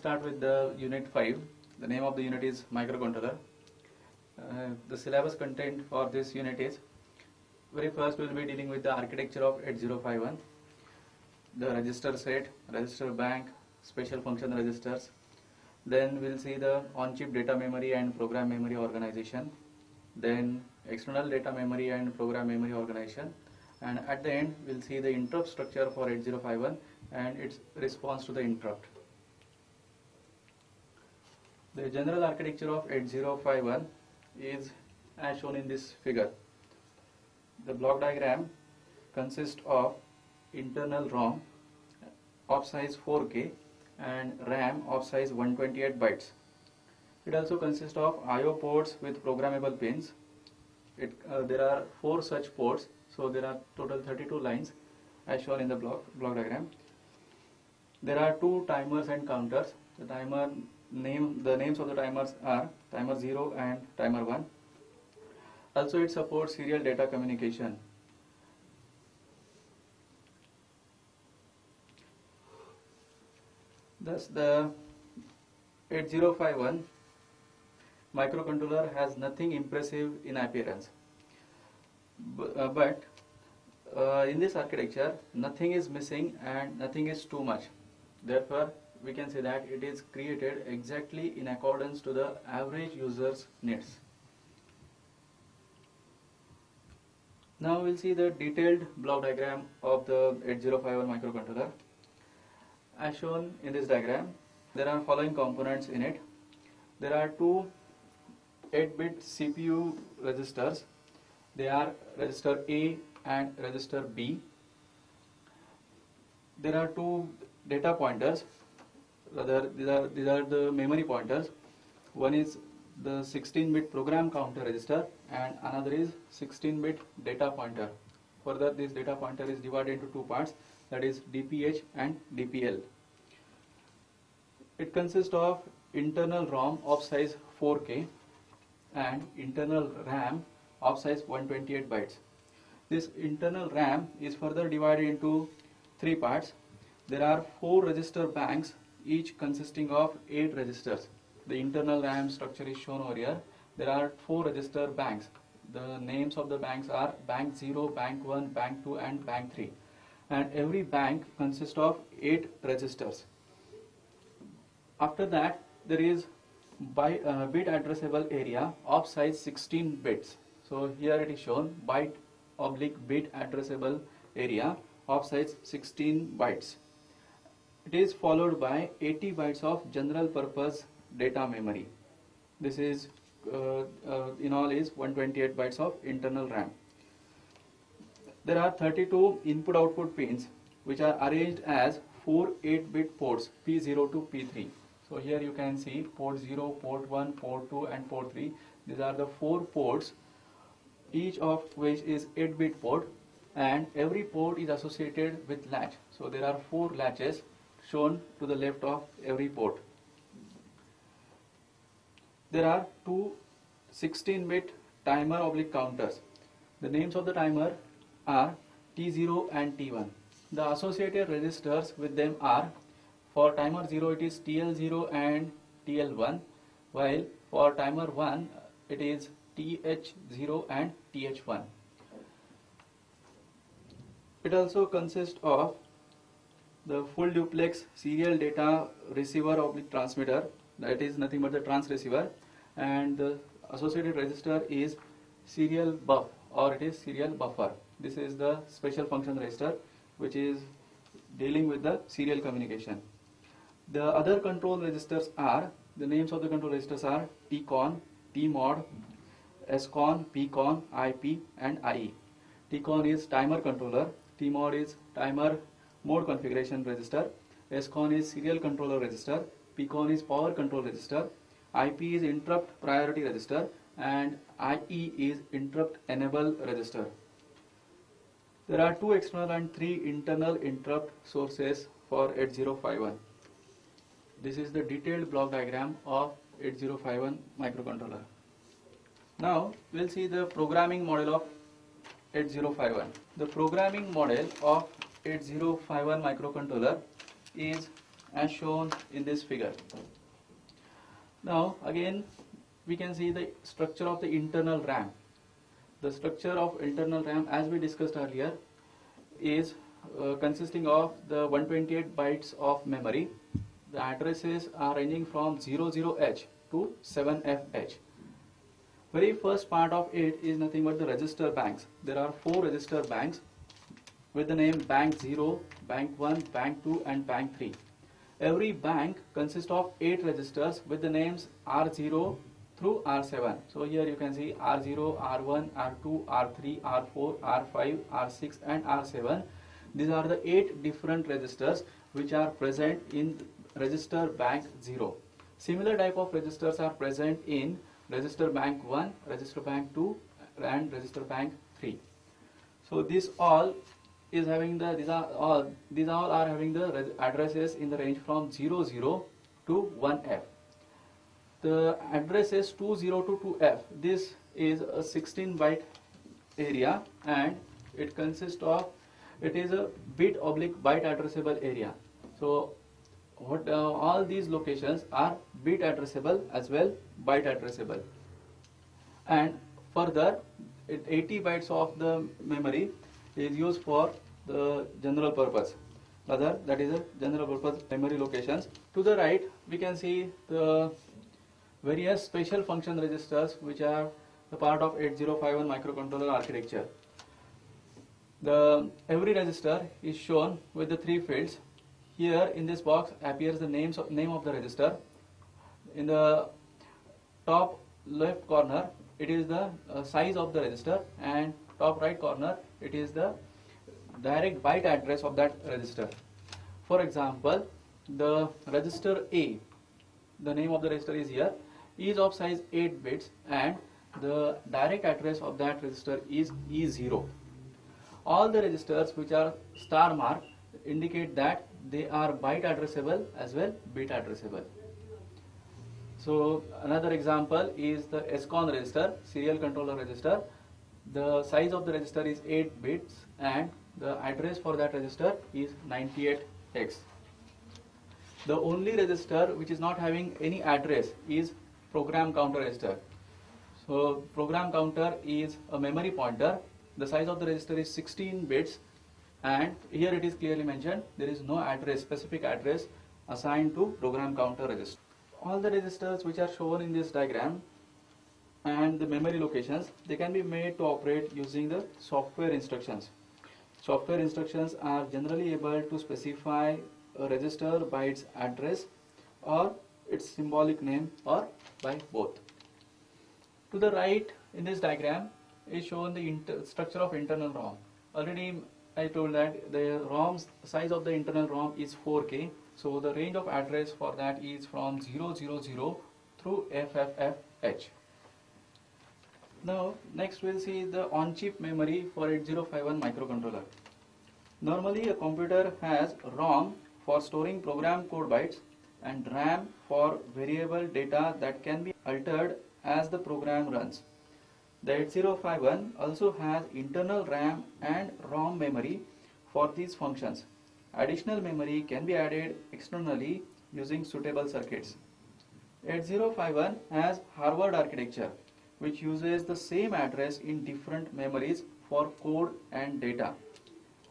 start with the unit 5. The name of the unit is microcontroller. The syllabus content for this unit is, very first we will be dealing with the architecture of 8051, the register set, register bank, special function registers. Then we will see the on-chip data memory and program memory organization. Then external data memory and program memory organization. And at the end we will see the interrupt structure for 8051 and its response to the interrupt. The general architecture of 8051 is as shown in this figure. The block diagram consists of internal ROM of size 4K and RAM of size 128 bytes. It also consists of I/O ports with programmable pins. There are 4 such ports, so there are total 32 lines as shown in the block diagram. There are 2 timers and counters. The names of the timers are timer 0 and timer 1. Also it supports serial data communication. Thus the 8051 microcontroller has nothing impressive in appearance, but in this architecture nothing is missing and nothing is too much. Therefore we can say that it is created exactly in accordance to the average user's needs. Now we will see the detailed block diagram of the 8051 microcontroller. As shown in this diagram, there are following components in it. There are 2 8-bit CPU registers. They are register A and register B. There are 2 data pointers. Rather, these are the memory pointers. One is the 16-bit program counter register and another is 16-bit data pointer. Further, this data pointer is divided into 2 parts, that is DPH and DPL. It consists of internal ROM of size 4K and internal RAM of size 128 bytes. This internal RAM is further divided into 3 parts. There are 4 register banks, each consisting of 8 registers. The internal RAM structure is shown over here. There are 4 register banks. The names of the banks are bank 0, bank 1, bank 2 and bank 3. And every bank consists of 8 registers. After that there is bit addressable area of size 16 bits. So here it is shown byte/bit addressable area of size 16 bytes. It is followed by 80 bytes of general purpose data memory. This is in all is 128 bytes of internal RAM. There are 32 input output pins which are arranged as 4 8-bit ports P0 to P3. So here you can see port 0, port 1, port 2 and port 3. These are the 4 ports, each of which is 8-bit port, and every port is associated with latch. So there are 4 latches shown to the left of every port. There are 2 16-bit timer/counters. The names of the timer are T0 and T1. The associated registers with them are, for timer 0 it is TL0 and TL1, while for timer 1 it is TH0 and TH1. It also consists of the full duplex serial data receiver/transmitter, that is nothing but the transceiver, and the associated register is serial buff, or it is serial buffer. This is the special function register which is dealing with the serial communication. The other control registers are, the names of the control registers are TCON, TMOD, SCON, PCON, IP and IE. TCON is timer controller, TMOD is timer mode configuration register, SCON is serial controller register, PCON is power control register, IP is interrupt priority register and IE is interrupt enable register. There are 2 external and 3 internal interrupt sources for 8051. This is the detailed block diagram of 8051 microcontroller. Now we will see the programming model of 8051. The programming model of 8051 microcontroller is as shown in this figure. Now again we can see the structure of the internal RAM. The structure of internal RAM, as we discussed earlier, is consisting of the 128 bytes of memory. The addresses are ranging from 00H to 7FH. Very first part of it is nothing but the register banks. There are 4 register banks with the name Bank 0, Bank 1, Bank 2 and Bank 3. Every bank consists of 8 registers with the names R0 through R7. So here you can see R0, R1, R2, R3, R4, R5, R6 and R7. These are the 8 different registers which are present in register bank 0. Similar type of registers are present in register bank 1, register bank 2 and register bank 3. So these all is having the these all are having the addresses in the range from 00 to 1F. The address is 20 to 2F. This is a 16 byte area and it consists of, it is a bit oblique byte addressable area. So what all these locations are bit addressable as well byte addressable. And further 80 bytes of the memory is used for the general purpose. Rather, that is a general purpose memory locations. To the right we can see the various special function registers which are the part of 8051 microcontroller architecture. Every register is shown with the 3 fields. Here in this box appears the name of the register. In the top left corner it is the size of the register, and top right corner it is the direct byte address of that register. For example, the register A, the name of the register is here, is of size 8 bits and the direct address of that register is E0. All the registers which are star marked indicate that they are byte addressable as well bit addressable. So another example is the SCON register, serial controller register. The size of the register is 8 bits and the address for that register is 98X. The only register which is not having any address is program counter register. So program counter is a memory pointer. The size of the register is 16 bits and here it is clearly mentioned there is no address, specific address assigned to program counter register. All the registers which are shown in this diagram and the memory locations, they can be made to operate using the software instructions. Software instructions are generally able to specify a register by its address or its symbolic name or by both. To the right in this diagram is shown the structure of internal ROM. Already I told that the ROM's size of the internal ROM is 4K. So the range of address for that is from 000 through FFFH. Now next we'll see the on-chip memory for 8051 microcontroller. Normally a computer has ROM for storing program code bytes and RAM for variable data that can be altered as the program runs. The 8051 also has internal RAM and ROM memory for these functions. Additional memory can be added externally using suitable circuits. 8051 has Harvard architecture, which uses the same address in different memories for code and data.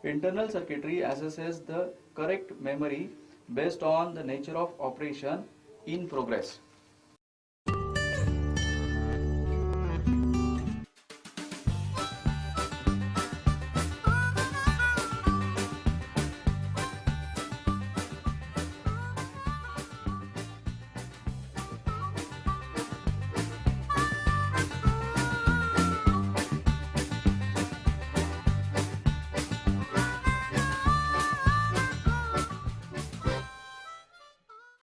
Internal circuitry assesses the correct memory based on the nature of operation in progress.